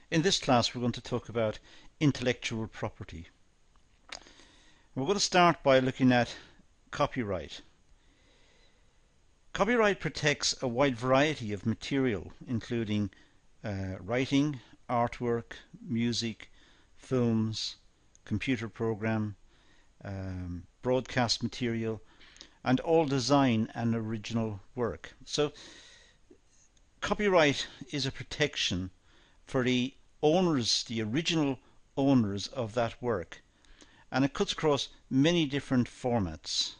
In this class we're going to talk about intellectual property. We're going to start by looking at copyright. Copyright protects a wide variety of material, including writing, artwork, music, films, computer program, broadcast material, and all design and original work. So copyright is a protection for the owners, the original owners of that work, and it cuts across many different formats,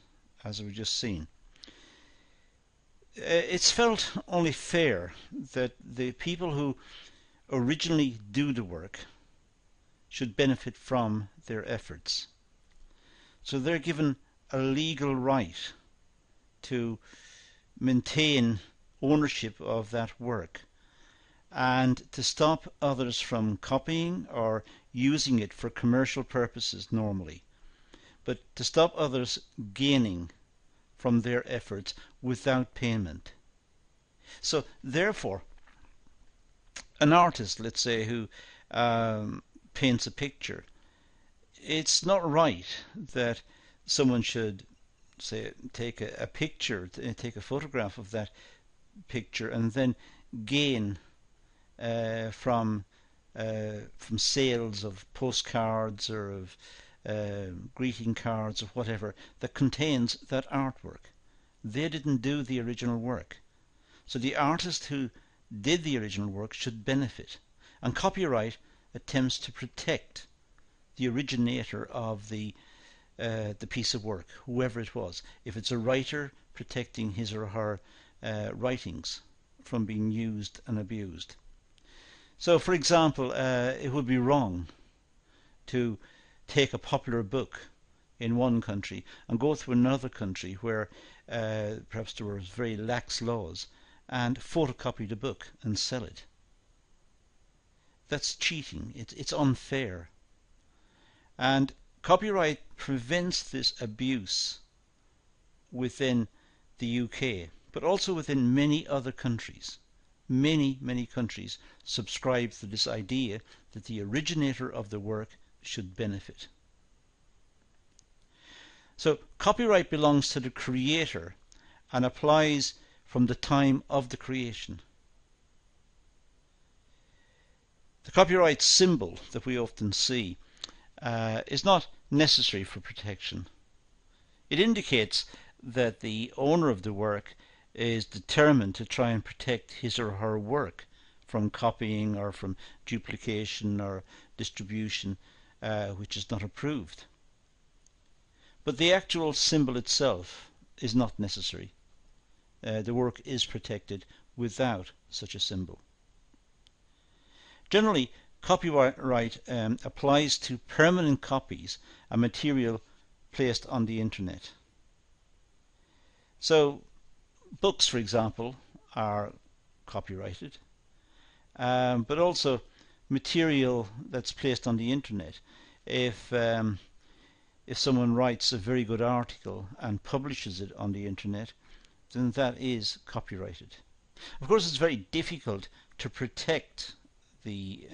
as we've just seen. It's felt only fair that the people who originally do the work should benefit from their efforts. So they're given a legal right to maintain ownership of that work and to stop others from copying or using it for commercial purposes normally, but to stop others gaining from their efforts without payment. So therefore, an artist, let's say, who paints a picture, it's not right that someone should, say, take a picture, take a photograph of that picture and then gain from sales of postcards or of greeting cards or whatever that contains that artwork. They didn't do the original work. So the artist who did the original work should benefit. And copyright attempts to protect the originator of the piece of work, whoever it was. If it's a writer, protecting his or her writings from being used and abused. So, for example, it would be wrong to take a popular book in one country and go to another country where perhaps there were very lax laws and photocopy the book and sell it. That's cheating. It's unfair. And copyright prevents this abuse within the UK, but also within many other countries. Many countries subscribe to this idea that the originator of the work should benefit. So copyright belongs to the creator and applies from the time of the creation. The copyright symbol that we often see is not necessary for protection. It indicates that the owner of the work is determined to try and protect his or her work from copying or from duplication or distribution which is not approved. But the actual symbol itself is not necessary. The work is protected without such a symbol. Generally, copyright applies to permanent copies of material placed on the internet. So books, for example, are copyrighted, but also material that's placed on the internet. If someone writes a very good article and publishes it on the internet, then that is copyrighted. Of course, it's very difficult to protect the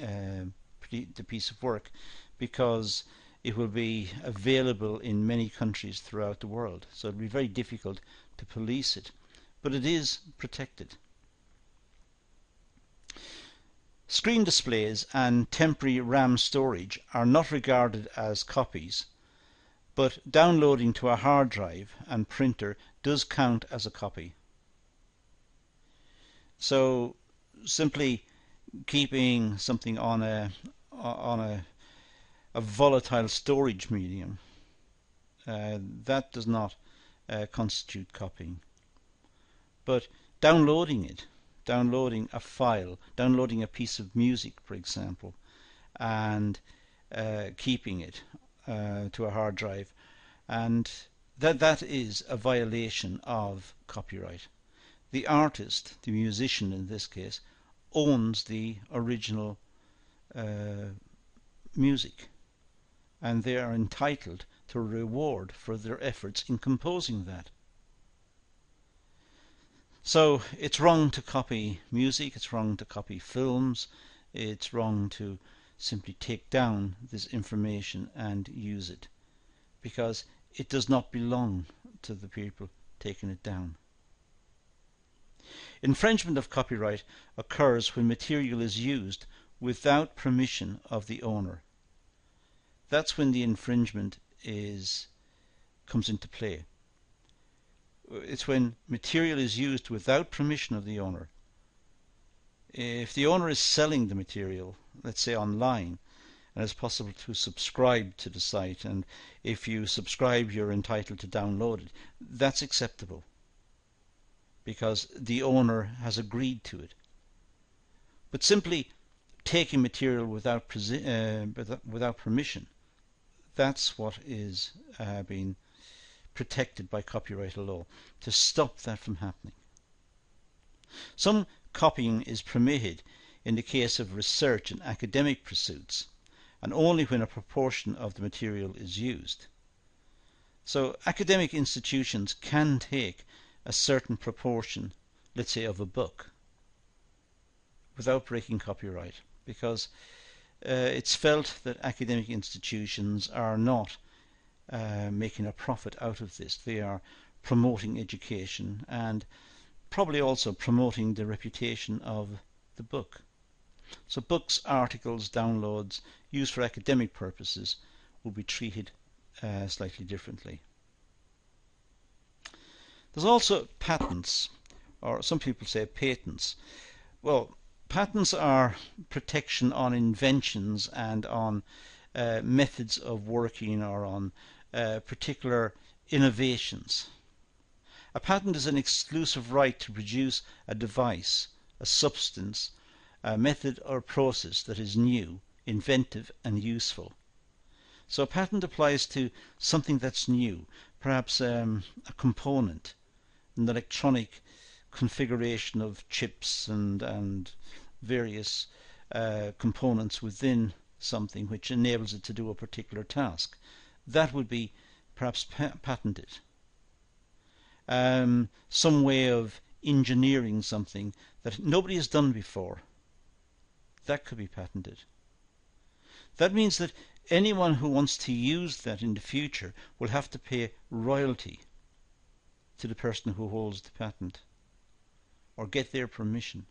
piece of work because it will be available in many countries throughout the world, so it will be very difficult to police it, but it is protected. Screen displays and temporary RAM storage are not regarded as copies, but downloading to a hard drive and printer does count as a copy. So simply keeping something on a volatile storage medium, that does not constitute copying. But downloading it, downloading a file, downloading a piece of music, for example, and keeping it to a hard drive, and that is a violation of copyright. The artist, the musician in this case, owns the original music, and they are entitled to a reward for their efforts in composing that. So it's wrong to copy music, it's wrong to copy films, it's wrong to simply take down this information and use it, because it does not belong to the people taking it down. Infringement of copyright occurs when material is used without permission of the owner. That's when the infringement comes into play. It's when material is used without permission of the owner. If the owner is selling the material, let's say online, and it's possible to subscribe to the site, and if you subscribe you're entitled to download it, that's acceptable because the owner has agreed to it. But simply taking material without permission, that's what is being protected by copyright law, to stop that from happening. Some copying is permitted in the case of research and academic pursuits, and only when a proportion of the material is used. So academic institutions can take a certain proportion, let's say of a book, without breaking copyright, because it's felt that academic institutions are not making a profit out of this. They are promoting education and probably also promoting the reputation of the book. So books, articles, downloads used for academic purposes will be treated slightly differently. There's also patents, or some people say patents. Well, patents are protection on inventions and on methods of working, or on particular innovations. A patent is an exclusive right to produce a device, a substance, a method or process that is new, inventive and useful. So a patent applies to something that's new, perhaps a component, an electronic configuration of chips and various components within something which enables it to do a particular task. That would be perhaps patented. Some way of engineering something that nobody has done before, that could be patented. That means that anyone who wants to use that in the future will have to pay royalty to the person who holds the patent, or get their permission.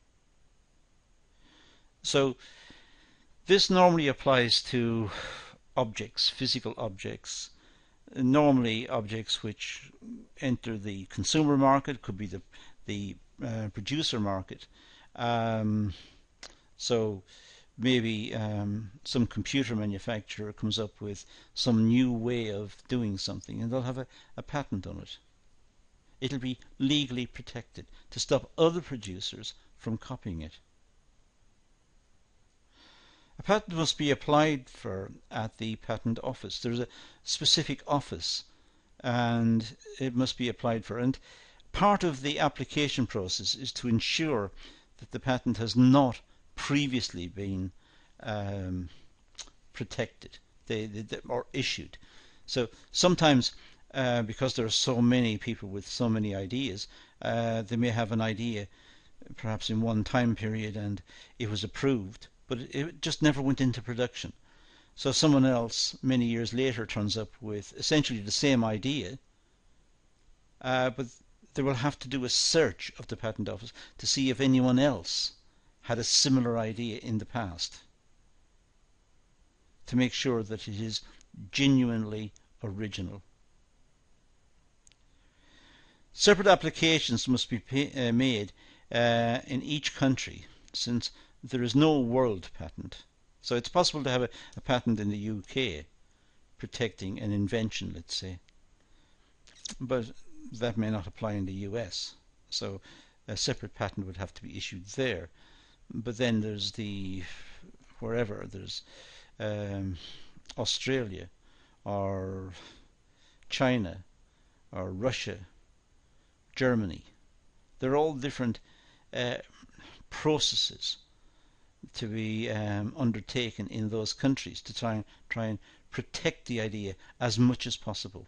So this normally applies to objects, physical objects, normally objects which enter the consumer market, could be the producer market. So maybe some computer manufacturer comes up with some new way of doing something, and they'll have a patent on it. It'll be legally protected to stop other producers from copying it. A patent must be applied for at the patent office. There's a specific office and it must be applied for. And part of the application process is to ensure that the patent has not previously been protected or issued. So sometimes because there are so many people with so many ideas, they may have an idea perhaps in one time period and it was approved, but it just never went into production. So someone else many years later turns up with essentially the same idea, but they will have to do a search of the patent office to see if anyone else had a similar idea in the past, to make sure that it is genuinely original. Separate applications must be made in each country, since there is no world patent. So it's possible to have a patent in the UK protecting an invention, let's say, but that may not apply in the US. So a separate patent would have to be issued there. But then there's there's Australia or China or Russia, Germany. They're all different processes to be undertaken in those countries to try and protect the idea as much as possible.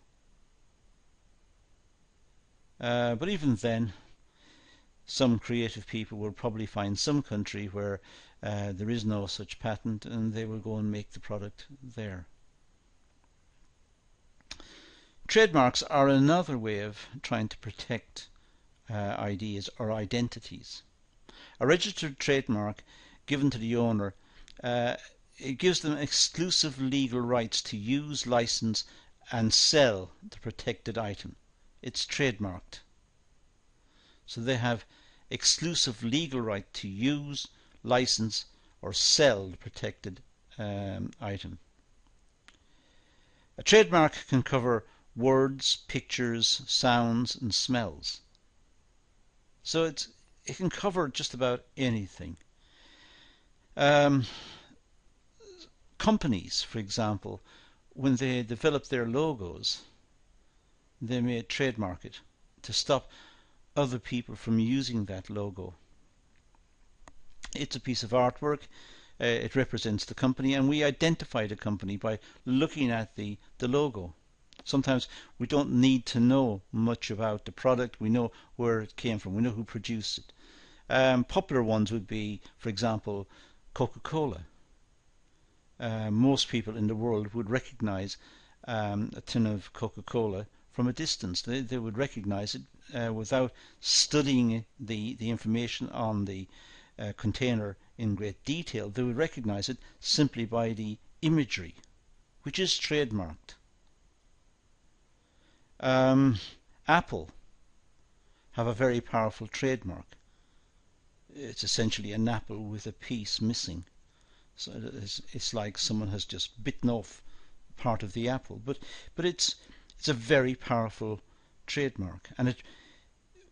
But even then, some creative people will probably find some country where there is no such patent, and they will go and make the product there. Trademarks are another way of trying to protect ideas or identities. A registered trademark given to the owner, it gives them exclusive legal rights to use, license and sell the protected item. It's trademarked. So they have exclusive legal right to use, license or sell the protected item. A trademark can cover words, pictures, sounds and smells. So it can cover just about anything. Companies, for example, when they develop their logos, they may trademark it to stop other people from using that logo. It's a piece of artwork. It represents the company, and we identify the company by looking at the logo. Sometimes we don't need to know much about the product. We know where it came from. We know who produced it. Popular ones would be, for example, Coca-Cola. Most people in the world would recognize a tin of Coca-Cola from a distance. They would recognize it without studying the information on the container in great detail. They would recognize it simply by the imagery, which is trademarked. Apple have a very powerful trademark. It's essentially an apple with a piece missing. So it's like someone has just bitten off part of the apple. But it's a very powerful trademark, and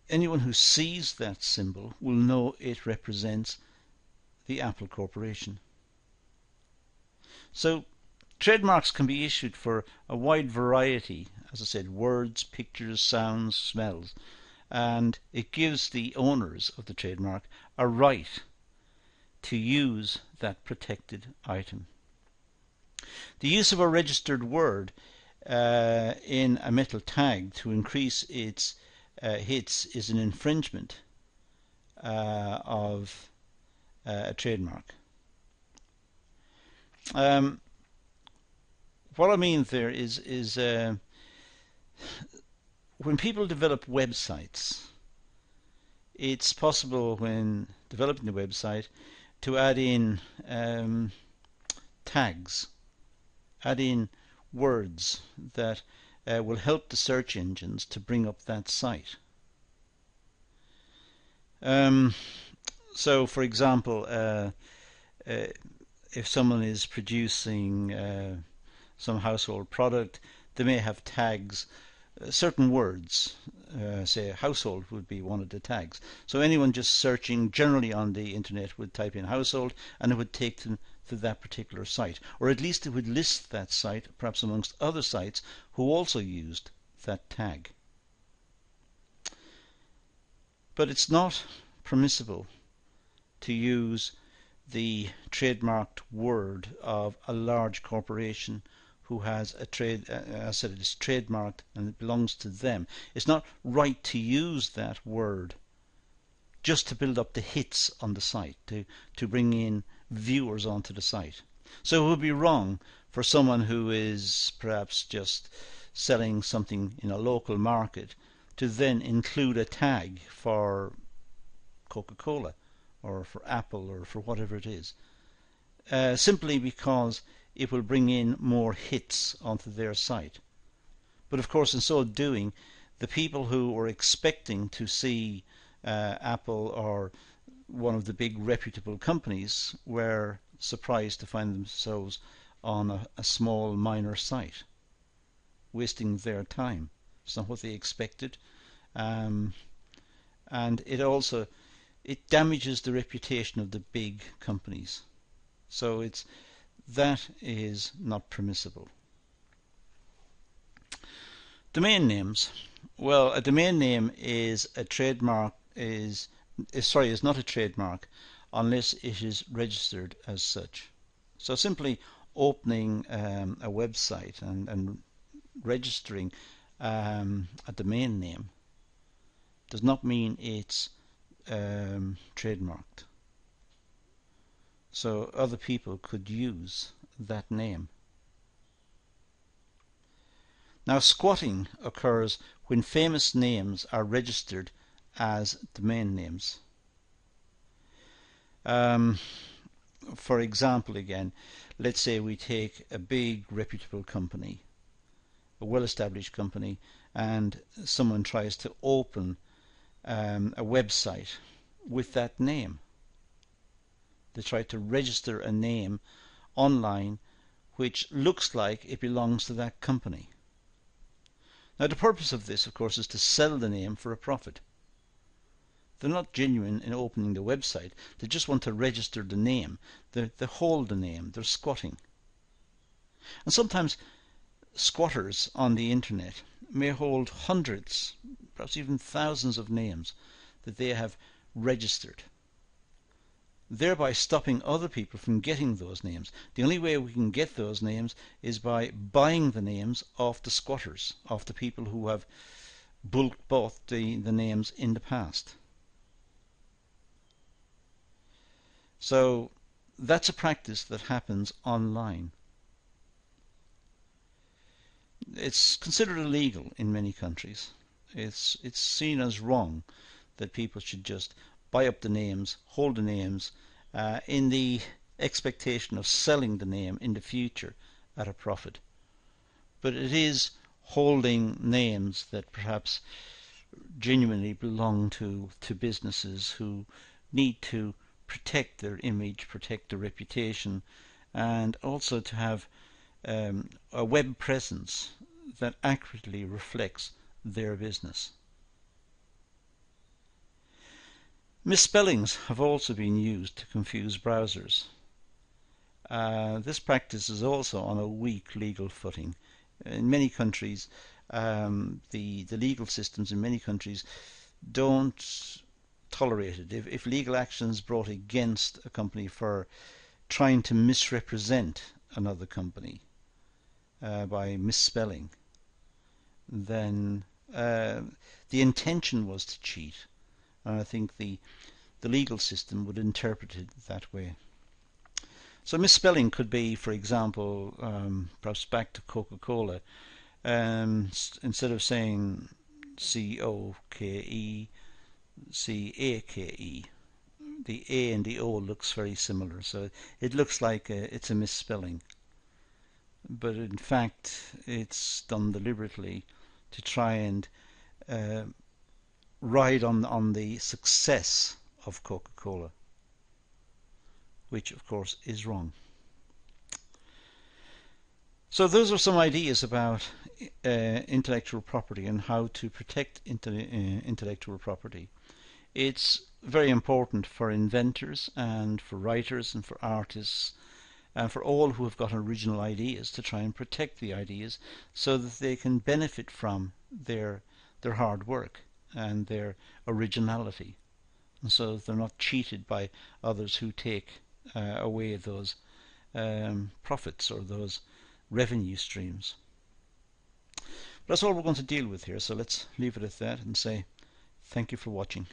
anyone who sees that symbol will know it represents the Apple Corporation. So trademarks can be issued for a wide variety, as I said, words, pictures, sounds, smells, and it gives the owners of the trademark a right to use that protected item. The use of a registered word in a metal tag to increase its hits is an infringement of a trademark. What I mean there is when people develop websites, it's possible when developing the website to add in tags, add in words that will help the search engines to bring up that site. So, for example, if someone is producing some household product, they may have tags, certain words, say household would be one of the tags. So anyone just searching generally on the internet would type in household and it would take them to that particular site, or at least it would list that site perhaps amongst other sites who also used that tag. But it's not permissible to use the trademarked word of a large corporation who has a trade, as I said, it is trademarked and it belongs to them. It's not right to use that word just to build up the hits on the site, to bring in viewers onto the site. So it would be wrong for someone who is perhaps just selling something in a local market to then include a tag for Coca-Cola or for Apple or for whatever it is, simply because it will bring in more hits onto their site. But of course, in so doing, the people who were expecting to see Apple or one of the big reputable companies were surprised to find themselves on a small minor site, wasting their time. It's not what they expected, and it damages the reputation of the big companies. So that is not permissible. Domain names. Well, a domain name is a trademark, is not a trademark unless it is registered as such. So simply opening a website and registering a domain name does not mean it's trademarked. so other people could use that name. Now, squatting occurs when famous names are registered as domain names. For example, again, let's say we take a big reputable company, a well-established company, and someone tries to open a website with that name. They try to register a name online which looks like it belongs to that company. Now, the purpose of this, of course, is to sell the name for a profit. They're not genuine in opening the website. They just want to register the name. They hold the name. They're squatting. And sometimes squatters on the internet may hold hundreds, perhaps even thousands of names that they have registered, thereby stopping other people from getting those names. The only way we can get those names is by buying the names off the squatters, off the people who have bulk bought the names in the past. So that's a practice that happens online. It's considered illegal in many countries. It's seen as wrong that people should just buy up the names, hold the names, in the expectation of selling the name in the future at a profit. But it is holding names that perhaps genuinely belong to businesses who need to protect their image, protect their reputation, and also to have a web presence that accurately reflects their business. Misspellings have also been used to confuse browsers. This practice is also on a weak legal footing. In many countries, the legal systems in many countries don't tolerate it. If legal action is brought against a company for trying to misrepresent another company by misspelling, then the intention was to cheat. And I think the legal system would interpret it that way. So misspelling could be, for example, perhaps back to Coca-Cola, instead of saying C-O-K-E, C-A-K-E. The A and the O looks very similar, so it looks like it's a misspelling. But in fact, it's done deliberately to try and ride on the success of Coca-Cola, which of course is wrong. So those are some ideas about intellectual property and how to protect intellectual property. It's very important for inventors and for writers and for artists and for all who have got original ideas to try and protect the ideas so that they can benefit from their hard work and their originality, and so that they're not cheated by others who take away those profits or those revenue streams. But that's all we're going to deal with here, so let's leave it at that and say thank you for watching.